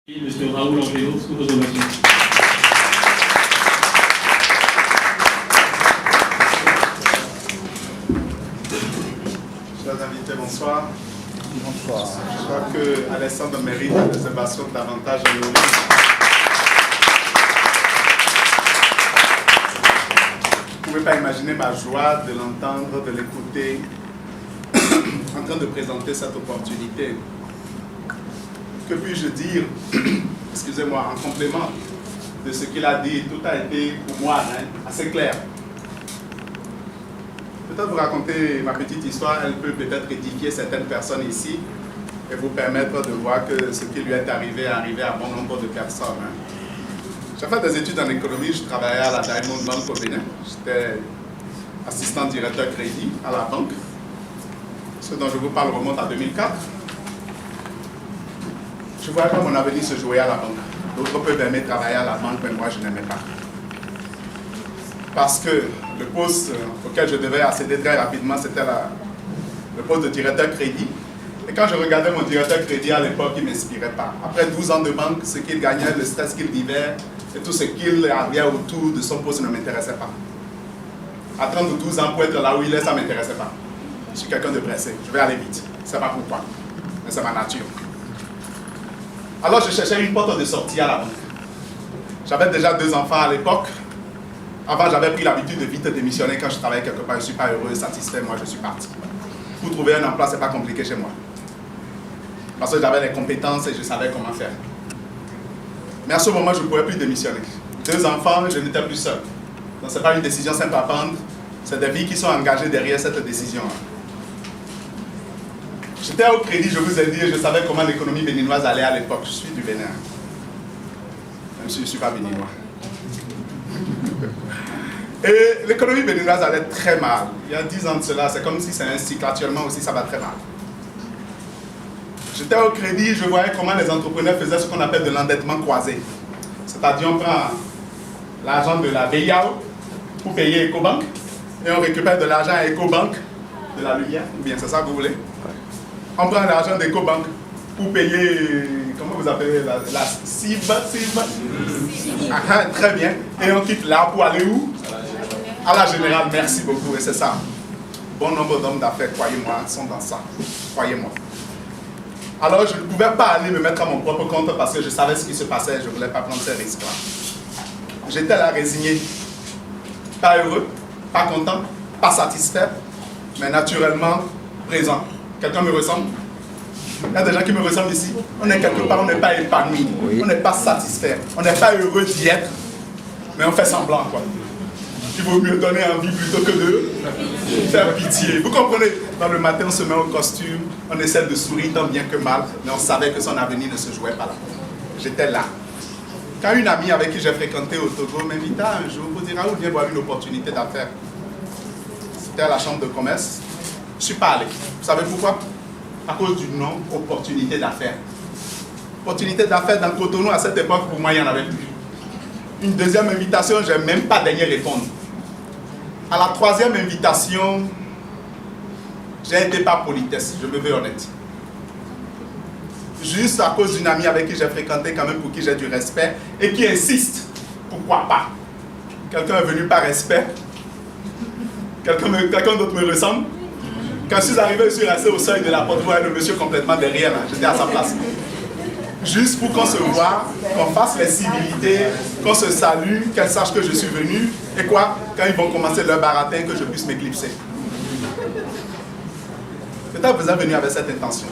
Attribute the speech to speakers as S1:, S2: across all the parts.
S1: Mr. Raoul Angelo, sous vos ovations.
S2: Chers invités, bonsoir.
S3: Bonsoir.
S2: Je crois que Alessandre mérite la réservation davantage de nous. Vous ne pouvez pas imaginer ma joie de l'entendre, de l'écouter, en train de présenter cette opportunité. Que puis-je dire, excusez-moi, en complément de ce qu'il a dit, tout a été pour moi assez clair. Peut-être vous raconter ma petite histoire, elle peut peut-être édifier certaines personnes ici et vous permettre de voir que ce qui lui est arrivé à bon nombre de personnes. J'ai fait des études en économie, je travaillais à la Diamond Bank au Bénin. J'étais assistant directeur crédit à la banque. Ce dont je vous parle remonte à 2004. Je voyais pas mon avenir se jouer à la banque. D'autres peuvent aimer travailler à la banque, mais moi je n'aimais pas. Parce que le poste auquel je devais accéder très rapidement, c'était le poste de directeur crédit. Et quand je regardais mon directeur crédit à l'époque, il ne m'inspirait pas. Après 12 ans de banque, ce qu'il gagnait, le stress qu'il vivait, et tout ce qu'il avait autour de son poste ne m'intéressait pas. À 30 ou 12 ans, pour être là où il est, ça ne m'intéressait pas. Je suis quelqu'un de pressé, je vais aller vite. Je ne sais pas pourquoi, mais c'est ma nature. Alors je cherchais une porte de sortie à la banque. J'avais déjà 2 enfants à l'époque. Avant, j'avais pris l'habitude de vite démissionner quand je travaillais quelque part. Je ne suis pas heureux, satisfait, moi je suis parti. Pour trouver un emploi, ce n'est pas compliqué chez moi. Parce que j'avais les compétences et je savais comment faire. Mais à ce moment, je ne pouvais plus démissionner. 2 enfants, je n'étais plus seul. Donc ce n'est pas une décision simple à prendre. C'est des vies qui sont engagées derrière cette décision. J'étais au crédit, je vous ai dit, je savais comment l'économie béninoise allait à l'époque. Je suis du Bénin. Même si je ne suis pas béninois. Et l'économie béninoise allait très mal. Il y a 10 ans de cela, c'est comme si c'est un cycle. Actuellement aussi, ça va très mal. J'étais au crédit, je voyais comment les entrepreneurs faisaient ce qu'on appelle de l'endettement croisé. C'est-à-dire, on prend l'argent de la BIAO pour payer EcoBank et on récupère de l'argent à EcoBank de la lumière. Ou bien, c'est ça que vous voulez? On prend l'argent d'EcoBank pour payer, comment vous appelez la CIB? Ah, très bien. Et on quitte là pour aller où? À la Générale, merci beaucoup. Et c'est ça. Bon nombre d'hommes d'affaires, croyez-moi, sont dans ça. Croyez-moi. Alors, je ne pouvais pas aller me mettre à mon propre compte parce que je savais ce qui se passait. Je ne voulais pas prendre ces risques-là. J'étais là résigné. Pas heureux, pas content, pas satisfait, mais naturellement présent. Quelqu'un me ressemble? Il y a des gens qui me ressemblent ici. On est quelque part, on n'est pas épanoui. Oui. On n'est pas satisfait. On n'est pas heureux d'y être. Mais on fait semblant, quoi. Il vaut mieux donner envie plutôt que de faire pitié. Vous comprenez? Dans le matin, on se met au costume, on essaie de sourire tant bien que mal, mais on savait que son avenir ne se jouait pas là. J'étais là. Quand une amie avec qui j'ai fréquenté au Togo m'invita un jour pour dire « Raoul, viens voir une opportunité d'affaires ». C'était à la chambre de commerce. Je ne suis pas allé. Vous savez pourquoi? À cause du nom « opportunité d'affaires ». Opportunité d'affaires dans Cotonou, à cette époque, pour moi, il n'y en avait plus. Une deuxième invitation, je n'ai même pas daigné répondre. À la 3e invitation, j'ai été par politesse, je me veux honnête. Juste à cause d'une amie avec qui j'ai fréquenté, quand même pour qui j'ai du respect, et qui insiste, pourquoi pas? Quelqu'un est venu par respect? Quelqu'un d'autre me ressemble? Quand je suis arrivé, je suis resté au seuil de la porte, je voyais le monsieur complètement derrière, j'étais à sa place. Juste pour qu'on se voit, qu'on fasse les civilités, qu'on se salue, qu'elle sache que je suis venu, et quoi, quand ils vont commencer leur baratin, que je puisse m'éclipser. Peut-être vous êtes venu avec cette intention.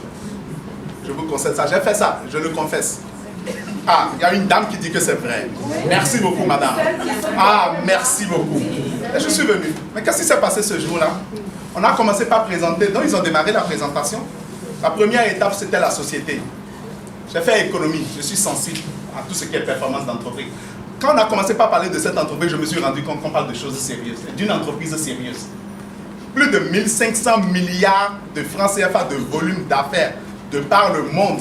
S2: Je vous concède ça, j'ai fait ça, je le confesse. Ah, il y a une dame qui dit que c'est vrai. Merci beaucoup, madame. Ah, merci beaucoup. Et je suis venu. Mais qu'est-ce qui s'est passé ce jour-là? On a commencé par présenter, donc ils ont démarré la présentation. La première étape, c'était la société. J'ai fait économie, je suis sensible à tout ce qui est performance d'entreprise. Quand on a commencé par parler de cette entreprise, je me suis rendu compte qu'on parle de choses sérieuses, d'une entreprise sérieuse. Plus de 1500 milliards de francs CFA de volume d'affaires de par le monde.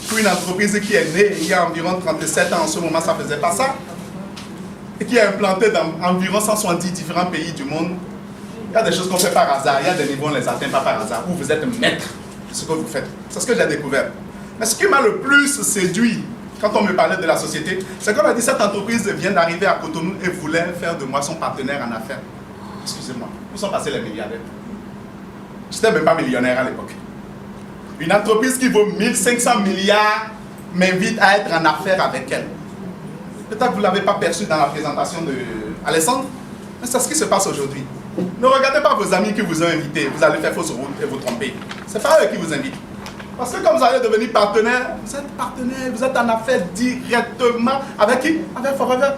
S2: Pour une entreprise qui est née il y a environ 37 ans, en ce moment ça ne faisait pas ça, et qui est implantée dans environ 170 différents pays du monde. Il y a des choses qu'on fait par hasard, il y a des niveaux on ne les atteint pas par hasard, où vous êtes maître de ce que vous faites. C'est ce que j'ai découvert. Mais ce qui m'a le plus séduit, quand on me parlait de la société, c'est qu'on a dit cette entreprise vient d'arriver à Cotonou et voulait faire de moi son partenaire en affaires. Excusez-moi, où sont passés les milliardaires? Je n'étais même pas millionnaire à l'époque. Une entreprise qui vaut 1500 milliards m'invite à être en affaires avec elle. Peut-être que vous ne l'avez pas perçu dans la présentation d'Alessandre, mais c'est ce qui se passe aujourd'hui. Ne regardez pas vos amis qui vous ont invité, vous allez faire fausse route et vous tromper. Ce n'est pas eux qui vous invitent. Parce que comme vous allez devenir partenaire, vous êtes en affaires directement avec qui? Avec Forever.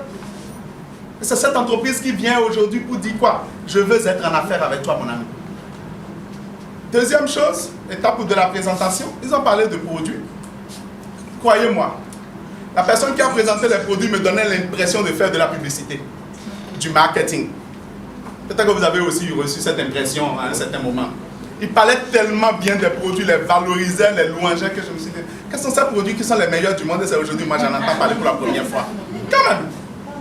S2: Et c'est cette entreprise qui vient aujourd'hui pour dire quoi? Je veux être en affaires avec toi, mon ami. Deuxième chose, étape de la présentation, ils ont parlé de produits. Croyez-moi, la personne qui a présenté les produits me donnait l'impression de faire de la publicité, du marketing. Peut-être que vous avez aussi reçu cette impression à un certain moment. Il parlait tellement bien des produits, les valorisait, les louangeait, que je me suis dit, quels sont ces produits qui sont les meilleurs du monde? Et c'est aujourd'hui, moi, j'en entends parler pour la première fois. Quand même,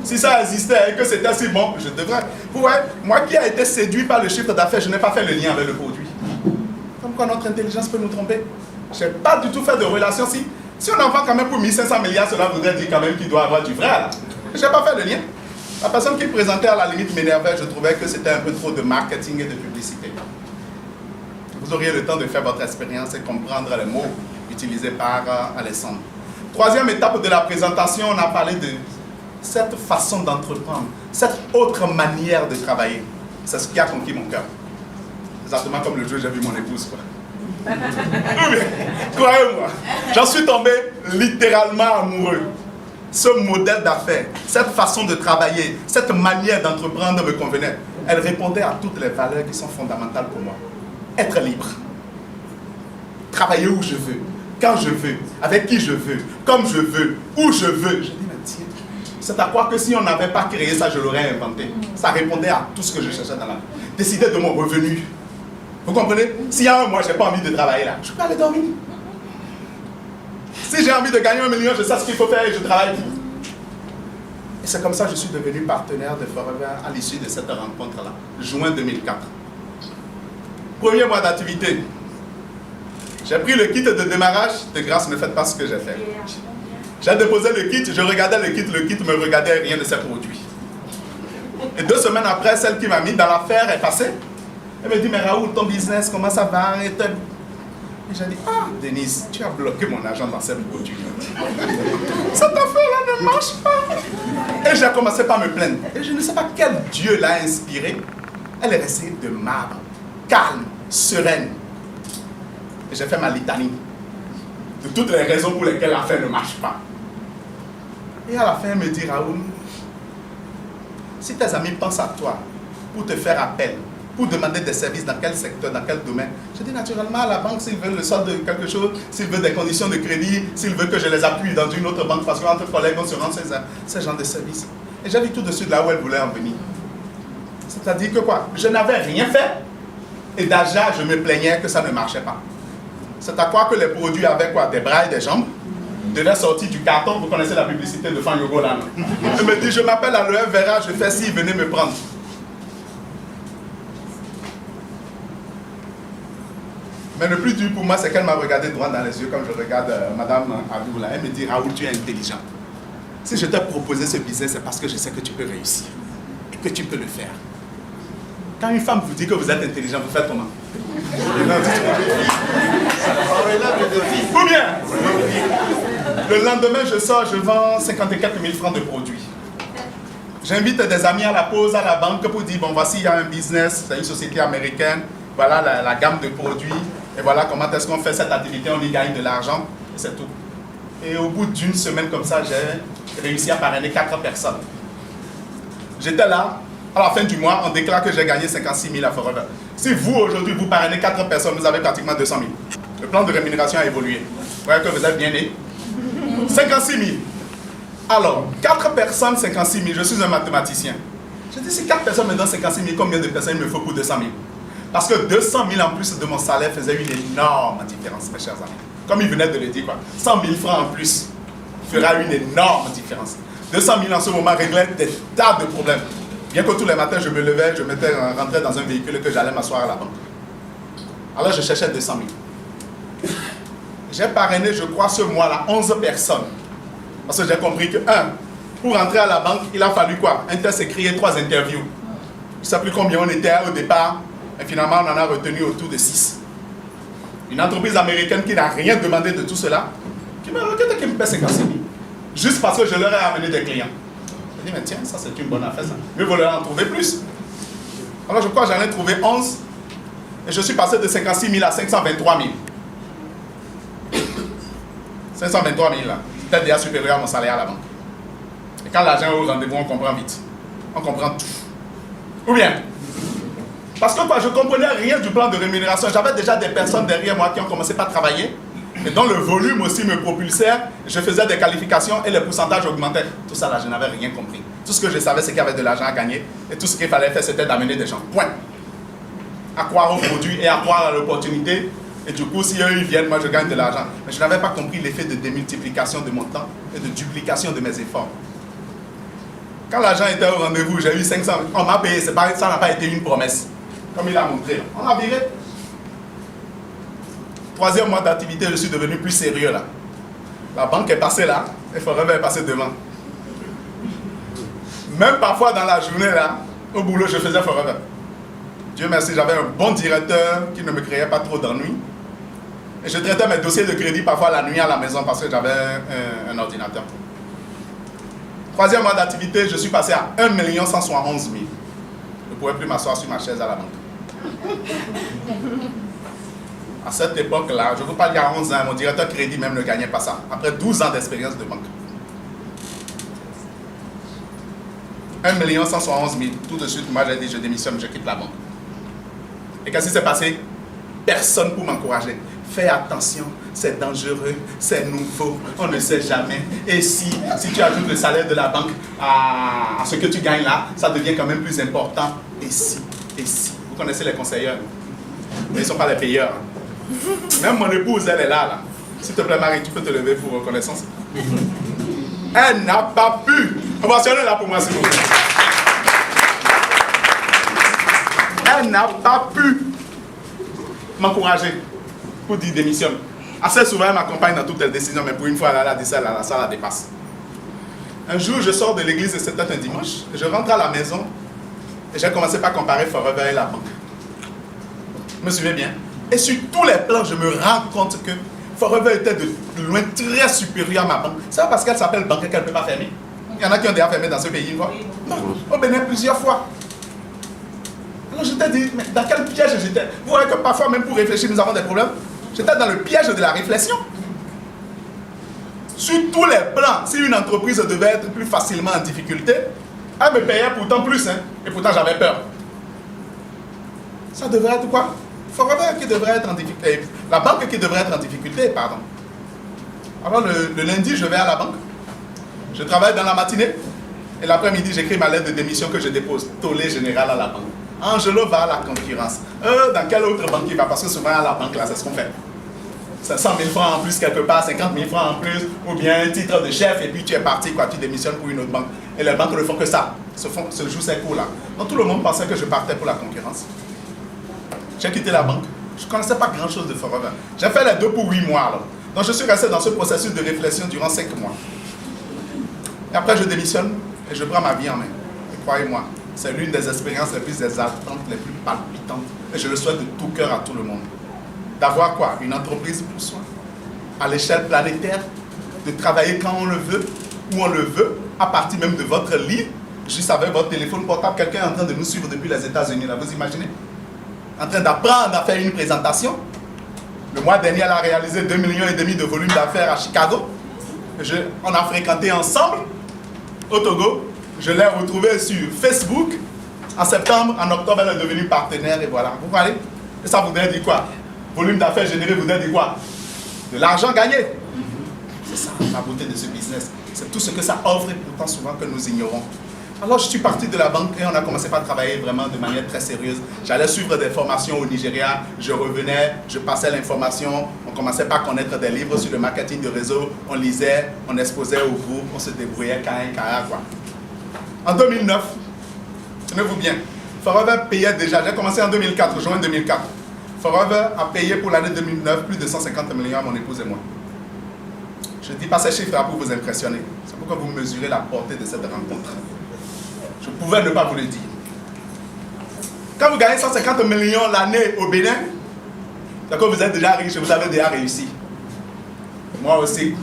S2: si ça existait et que c'était si bon, je devrais. Vous voyez, moi qui ai été séduit par le chiffre d'affaires, je n'ai pas fait le lien avec le produit. Comme quoi notre intelligence peut nous tromper. Je n'ai pas du tout fait de relation. Si on en vend quand même pour 1500 milliards, cela voudrait dire quand même qu'il doit avoir du vrai là. Je n'ai pas fait le lien. La personne qui présentait à la limite m'énervait, je trouvais que c'était un peu trop de marketing et de publicité. Vous auriez le temps de faire votre expérience et comprendre les mots utilisés par Alessandre. Troisième étape de la présentation, on a parlé de cette façon d'entreprendre, cette autre manière de travailler. C'est ce qui a conquis mon cœur. Exactement comme le jour où j'ai vu mon épouse. Croyez-moi, j'en suis tombé littéralement amoureux. Ce modèle d'affaires, cette façon de travailler, cette manière d'entreprendre me convenait. Elle répondait à toutes les valeurs qui sont fondamentales pour moi. Être libre. Travailler où je veux, quand je veux, avec qui je veux, comme je veux, où je veux. Je dis, mais tiens, c'est à croire que si on n'avait pas créé ça, je l'aurais inventé. Ça répondait à tout ce que je cherchais dans la vie. Décider de mon revenu. Vous comprenez? S'il y a un mois, je n'ai pas envie de travailler là, je peux aller dormir. Si j'ai envie de gagner 1 million, je sais ce qu'il faut faire et je travaille. Et c'est comme ça que je suis devenu partenaire de Forever à l'issue de cette rencontre-là, juin 2004. Premier mois d'activité. J'ai pris le kit de démarrage. De grâce, ne faites pas ce que j'ai fait. J'ai déposé le kit, je regardais le kit me regardait, rien de ses produits. Et 2 semaines après, celle qui m'a mis dans l'affaire est passée. Elle me dit, mais Raoul, ton business, comment ça va? Et j'ai dit, ah, Denise, tu as bloqué mon argent dans ces produits. Cette affaire-là ne marche pas. Et j'ai commencé par me plaindre. Et je ne sais pas quel Dieu l'a inspirée. Elle est restée de marbre, calme, sereine. Et j'ai fait ma litanie de toutes les raisons pour lesquelles l'affaire ne marche pas. Et à la fin, elle me dit, Raoul, si tes amis pensent à toi pour te faire appel, pour demander des services dans quel secteur, dans quel domaine. Je dis naturellement à la banque, s'ils veulent le solde de quelque chose, s'ils veulent des conditions de crédit, s'ils veulent que je les appuie dans une autre banque, parce qu'entre collègues, on se rend ces genres de services. Et j'ai vu tout de suite là où elle voulait en venir. C'est-à-dire que quoi? Je n'avais rien fait. Et déjà, je me plaignais que ça ne marchait pas. C'est à croire que les produits avaient quoi? Des bras et des jambes. Devaient sortir du carton. Vous connaissez la publicité de Fanyogo là, non? Elle me dit, je m'appelle Aloe Vera, je fais ci, venez me prendre. Mais le plus dur pour moi, c'est qu'elle m'a regardé droit dans les yeux, comme je regarde Madame Abdoula. Elle me dit, Raoul, tu es intelligent. Si je t'ai proposé ce business, c'est parce que je sais que tu peux réussir. Et que tu peux le faire. Quand une femme vous dit que vous êtes intelligent, vous faites comment? Ou bien, le lendemain, je sors, je vends 54 000 francs de produits. J'invite des amis à la pause, à la banque, pour dire, bon, voici, il y a un business, c'est une société américaine, voilà la gamme de produits, et voilà comment est-ce qu'on fait cette activité, on y gagne de l'argent, et c'est tout. Et au bout d'une semaine comme ça, j'ai réussi à parrainer 4 personnes. J'étais là, à la fin du mois, on déclare que j'ai gagné 56 000 à Forever. Si vous, aujourd'hui, vous parrainez 4 personnes, vous avez pratiquement 200 000. Le plan de rémunération a évolué. Vous voyez que vous êtes bien né. 56 000. Alors, 4 personnes, 56 000. Je suis un mathématicien. Je dis, si 4 personnes me donnent 56 000, combien de personnes il me faut pour 200 000? Parce que 200 000 en plus de mon salaire faisait une énorme différence, mes chers amis. Comme il venait de le dire, quoi. 100 000 francs en plus fera une énorme différence. 200 000 en ce moment réglait des tas de problèmes. Bien que tous les matins, je me levais, je rentrais dans un véhicule et que j'allais m'asseoir à la banque. Alors, je cherchais 200 000. J'ai parrainé, je crois, ce mois-là, 11 personnes. Parce que j'ai compris que, pour entrer à la banque, il a fallu quoi? Un test écrit et 3 interviews. Je ne sais plus combien on était au départ, et finalement on en a retenu autour de 6. Une entreprise américaine qui n'a rien demandé de tout cela, qui m'a recruté, qui me paie 56 000. Juste parce que je leur ai amené des clients. Je dis, mais tiens, ça c'est une bonne affaire ça. Mais vous leur en trouvez plus. Alors je crois que j'en ai trouvé 11, et je suis passé de 56 000 à 523 000. 523 000 là, c'était déjà supérieur à mon salaire à la banque. Et quand l'argent est au rendez-vous, on comprend vite. On comprend tout. Ou bien, parce que quoi, je ne comprenais rien du plan de rémunération. J'avais déjà des personnes derrière moi qui ont commencé par travailler, et dont le volume aussi me propulsait. Je faisais des qualifications et les pourcentages augmentaient. Tout ça là, je n'avais rien compris. Tout ce que je savais, c'est qu'il y avait de l'argent à gagner, et tout ce qu'il fallait faire, c'était d'amener des gens. Point. À croire au produit et à croire à l'opportunité. Et du coup, si eux ils viennent, moi je gagne de l'argent. Mais je n'avais pas compris l'effet de démultiplication de mon temps et de duplication de mes efforts. Quand l'argent était au rendez-vous, j'ai eu 500. On m'a payé, ça n'a pas été une promesse. Comme il a montré. On a viré. 3e mois d'activité, je suis devenu plus sérieux là. La banque est passée là, et Forever est passé devant. Même parfois dans la journée là, au boulot, je faisais Forever. Dieu merci, j'avais un bon directeur qui ne me créait pas trop d'ennuis. Et je traitais mes dossiers de crédit parfois la nuit à la maison parce que j'avais un ordinateur. 3e mois d'activité, je suis passé à 1 171 000. Je ne pouvais plus m'asseoir sur ma chaise à la banque. À cette époque-là, je ne veux pas dire à 11 ans, mon directeur crédit même ne gagnait pas ça. Après 12 ans d'expérience de banque. 1 171 000. Tout de suite, moi j'ai dit, je démissionne, je quitte la banque. Et qu'est-ce qui s'est passé? Personne pour m'encourager. Fais attention, c'est dangereux, c'est nouveau, on ne sait jamais. Et si tu ajoutes le salaire de la banque à ce que tu gagnes là, ça devient quand même plus important. Et si. Vous connaissez les conseillers, mais ils ne sont pas les payeurs. Même mon épouse, elle est là. S'il te plaît, Marie, tu peux te lever pour reconnaissance. Elle n'a pas pu. Ovationnez là pour moi, s'il vous plaît. Elle n'a pas pu m'encourager pour dire démissionne. Assez souvent, elle m'accompagne dans toutes les décisions, mais pour une fois, elle a dit ça, ça la dépasse. Un jour, je sors de l'église et c'était un dimanche. Je rentre à la maison et j'ai commencé par comparer Forever et la banque. Je me souviens bien. Et sur tous les plans, je me rends compte que Forever était de loin très supérieur à ma banque. C'est pas parce qu'elle s'appelle banque qu'elle ne peut pas fermer. Il y en a qui ont déjà fermé dans ce pays une fois. Non, au Bénin plusieurs fois. Alors je t'ai dit, mais dans quel piège j'étais? Vous voyez que parfois, même pour réfléchir, nous avons des problèmes. J'étais dans le piège de la réflexion. Sur tous les plans, si une entreprise devait être plus facilement en difficulté, elle me payait pourtant plus, hein, et pourtant j'avais peur. Ça devrait être quoi? Forever qui devrait être en difficulté. La banque qui devrait être en difficulté, pardon. Alors le lundi, je vais à la banque. Je travaille dans la matinée. Et l'après-midi, j'écris ma lettre de démission que je dépose. Tollé général à la banque. Angelo va à la concurrence. Dans quelle autre banque il va? Parce que souvent à la banque, là, c'est ce qu'on fait. C'est 100 000 francs en plus quelque part, 50 000 francs en plus, ou bien un titre de chef, et puis tu es parti, quoi, tu démissionnes pour une autre banque. Et les banques ne font que ça, se jouent ces coups-là. Donc tout le monde pensait que je partais pour la concurrence. J'ai quitté la banque. Je ne connaissais pas grand-chose de Forever. J'ai fait les deux pour 8 mois. Alors. Donc je suis resté dans ce processus de réflexion durant 5 mois. Et après, je démissionne et je prends ma vie en main. Et croyez-moi, c'est l'une des expériences les plus exaltantes, les plus palpitantes. Et je le souhaite de tout cœur à tout le monde. D'avoir quoi? Une entreprise pour soi, à l'échelle planétaire, de travailler quand on le veut, où on le veut, à partir même de votre lit, juste avec votre téléphone portable. Quelqu'un est en train de nous suivre depuis les États-Unis, là, vous imaginez? En train d'apprendre à faire une présentation. Le mois dernier, elle a réalisé 2,5 millions de volume d'affaires à Chicago. On a fréquenté ensemble au Togo. Je l'ai retrouvée sur Facebook. En septembre, en octobre, elle est devenue partenaire et voilà. Vous voyez? Et ça voudrait dire quoi? Volume d'affaires généré voudrait dire quoi? De l'argent gagné. C'est ça la beauté de ce business. C'est tout ce que ça offre et pourtant souvent que nous ignorons. Alors je suis parti de la banque et on a commencé par travailler vraiment de manière très sérieuse. J'allais suivre des formations au Nigeria, je revenais, je passais l'information, on commençait par connaître des livres sur le marketing de réseau, on lisait, on exposait au groupe, on se débrouillait quoi. En 2009, tenez-vous bien, Forever payait déjà, j'ai commencé en 2004, juin 2004. Forever a payé pour l'année 2009 plus de 150 millions à mon épouse et moi. Je Je ne dis pas ces chiffres-là pour vous impressionner. C'est pour que vous mesurez la portée de cette rencontre. Je pouvais ne pas vous le dire. Quand vous gagnez 150 millions l'année au Bénin, d'accord, vous êtes déjà riche, vous avez déjà réussi. Moi aussi.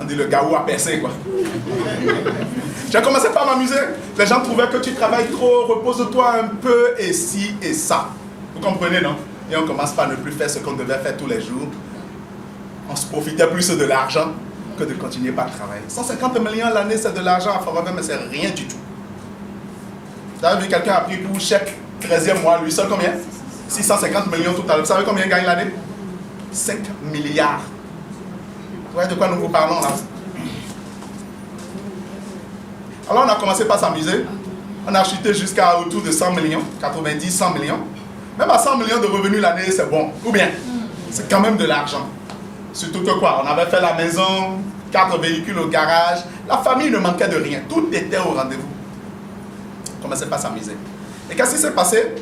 S2: On dit le gaou a percé, quoi. J'ai commencé par m'amuser. Les gens trouvaient que tu travailles trop, repose-toi un peu, et ci et ça. Vous comprenez, non? Et on commence par ne plus faire ce qu'on devait faire tous les jours. On se profitait plus de l'argent que de continuer par travailler. 150 millions l'année, c'est de l'argent à Forever, mais c'est rien du tout. Vous avez vu, quelqu'un a pris pour chèque 13e mois, lui seul combien? 650 millions tout à l'heure. Vous savez combien il gagne l'année? 5 milliards. Vous voyez de quoi nous vous parlons là? Alors on a commencé par s'amuser. On a chuté jusqu'à autour de 100 millions, 90, 100 millions. Même à 100 millions de revenus l'année, c'est bon. Ou bien, c'est quand même de l'argent. Surtout que quoi? On avait fait la maison, 4 véhicules au garage. La famille ne manquait de rien. Tout était au rendez-vous. On commençait par s'amuser. Et qu'est-ce qui s'est passé?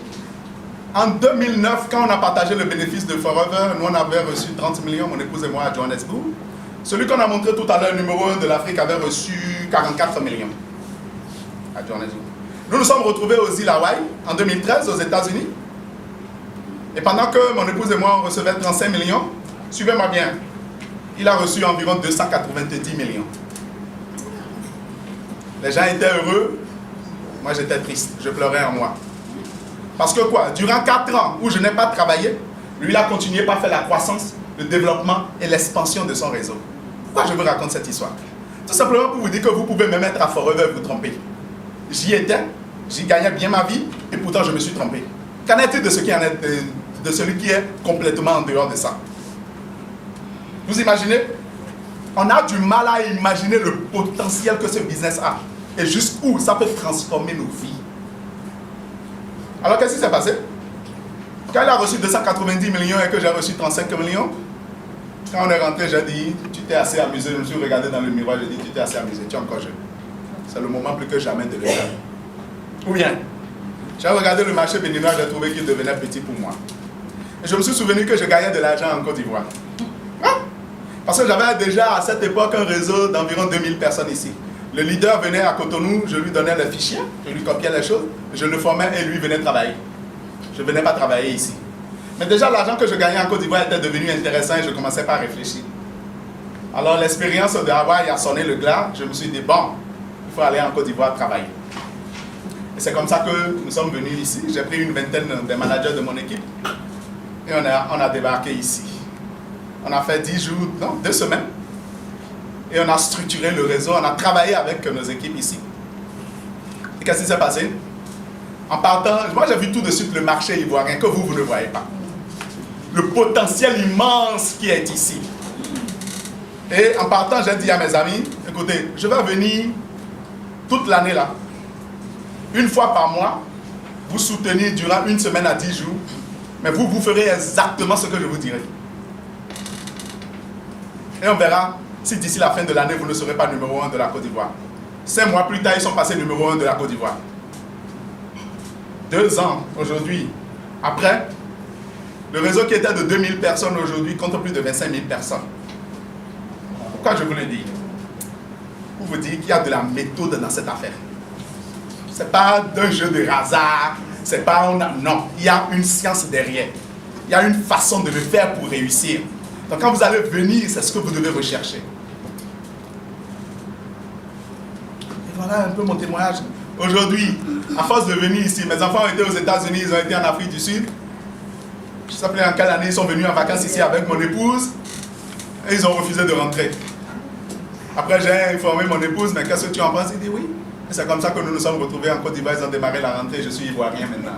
S2: En 2009, quand on a partagé le bénéfice de Forever, nous on avait reçu 30 millions, mon épouse et moi, à Johannesburg. Celui qu'on a montré tout à l'heure, numéro 1 de l'Afrique, avait reçu 44 millions à Johannesburg. Nous nous sommes retrouvés aux îles Hawaï en 2013 aux États-Unis. Et pendant que mon épouse et moi on recevait 35 millions, suivez-moi bien, il a reçu environ 290 millions. Les gens étaient heureux, moi j'étais triste, je pleurais en moi. Parce que quoi, durant 4 ans où je n'ai pas travaillé, lui il a continué par faire la croissance, le développement et l'expansion de son réseau. Pourquoi je vous raconte cette histoire? Tout simplement pour vous dire que vous pouvez me mettre à Forever et vous tromper. J'y étais, j'y gagnais bien ma vie et pourtant je me suis trompé. Qu'en est-il de celui qui est complètement en dehors de ça? Vous imaginez? On a du mal à imaginer le potentiel que ce business a et jusqu'où ça peut transformer nos vies. Alors qu'est-ce qui s'est passé? Quand il a reçu 290 millions et que j'ai reçu 35 millions, quand on est rentré, j'ai dit, tu t'es assez amusé. Je me suis regardé dans le miroir, j'ai dit, tu t'es assez amusé, tu es encore jeune. C'est le moment plus que jamais de le faire. Ou bien, j'ai regardé le marché béninois, j'ai trouvé qu'il devenait petit pour moi. Et je me suis souvenu que je gagnais de l'argent en Côte d'Ivoire. Hein? Parce que j'avais déjà à cette époque un réseau d'environ 2000 personnes ici. Le leader venait à Cotonou, je lui donnais les fichiers, je lui copiais les choses, je le formais et lui venait travailler. Je ne venais pas travailler ici. Mais déjà, l'argent que je gagnais en Côte d'Ivoire était devenu intéressant et je commençais pas à réfléchir. Alors, l'expérience de Hawaï a sonné le glas. Je me suis dit, bon, il faut aller en Côte d'Ivoire travailler. Et c'est comme ça que nous sommes venus ici. J'ai pris une vingtaine des managers de mon équipe et on a débarqué ici. On a fait 10 jours, non, 2 semaines. Et on a structuré le réseau, on a travaillé avec nos équipes ici. Et qu'est-ce qui s'est passé? En partant, moi j'ai vu tout de suite le marché ivoirien que vous ne voyez pas. Le potentiel immense qui est ici. Et en partant, j'ai dit à mes amis, écoutez, je vais venir toute l'année là. Une fois par mois, vous soutenir durant 1 semaine à 10 jours, mais vous ferez exactement ce que je vous dirai. Et on verra si d'ici la fin de l'année, vous ne serez pas numéro 1 de la Côte d'Ivoire. 5 mois plus tard, ils sont passés numéro 1 de la Côte d'Ivoire. 2 ans aujourd'hui, après, le réseau qui était de 2000 personnes aujourd'hui compte plus de 25 000 personnes. Pourquoi je vous le dis? Pour vous dire qu'il y a de la méthode dans cette affaire. Ce n'est pas d'un jeu de hasard, c'est pas non, il y a une science derrière. Il y a une façon de le faire pour réussir. Donc quand vous allez venir, c'est ce que vous devez rechercher. Et voilà un peu mon témoignage. Aujourd'hui, à force de venir ici, mes enfants ont été aux États-Unis, ils ont été en Afrique du Sud. Je ne sais plus en quelle année ils sont venus en vacances ici avec mon épouse. Et ils ont refusé de rentrer. Après, j'ai informé mon épouse, mais qu'est-ce que tu en penses? Il dit oui. Et c'est comme ça que nous nous sommes retrouvés en Côte d'Ivoire, ils ont démarré la rentrée, je suis ivoirien maintenant.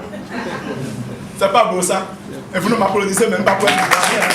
S2: C'est pas beau ça? Et vous ne m'applaudissez même pas pour être ivoirien.